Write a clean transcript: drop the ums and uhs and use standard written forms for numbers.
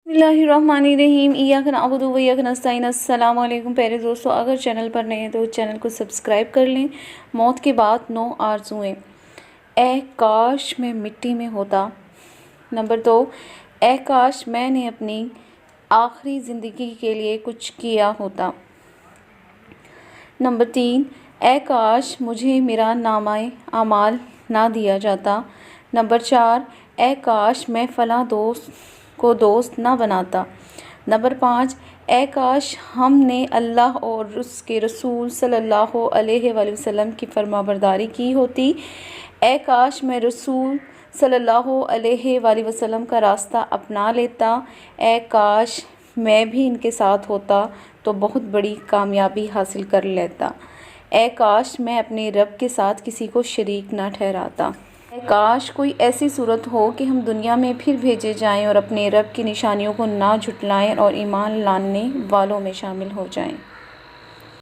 बिस्मिल्लाहिर्रहमानिर्रहीम इय्याक नअबुदु व इय्याक नस्तईन। अस्सलामु अलैकुम प्यारे दोस्तों, अगर चैनल पर नए हैं तो चैनल को सब्सक्राइब कर लें। मौत के बाद 9 आरज़ुएं। ए काश मैं मिट्टी में होता। नंबर 2, ए काश मैंने अपनी आखिरी ज़िंदगी के लिए कुछ किया होता। नंबर 3, ए काश मुझे मेरा नामाए आमाल ना दिया जाता। नंबर 4, ए काश मैं फ़लाँ दोस्त को दोस्त ना बनाता। नंबर 5, ए काश हमने अल्लाह और उसके रसूल सल्लल्लाहु अलैहि वसल्लम की फरमाबरदारी की होती। ए काश मैं रसूल सल्लल्लाहु अलैहि वसल्लम का रास्ता अपना लेता। ए काश मैं भी इनके साथ होता तो बहुत बड़ी कामयाबी हासिल कर लेता। ए काश मैं अपने रब के साथ किसी को शरीक ना ठहराता। काश कोई ऐसी सूरत हो कि हम दुनिया में फिर भेजे जाएं और अपने रब की निशानियों को ना झुटलाएं और ईमान लाने वालों में शामिल हो जाएं।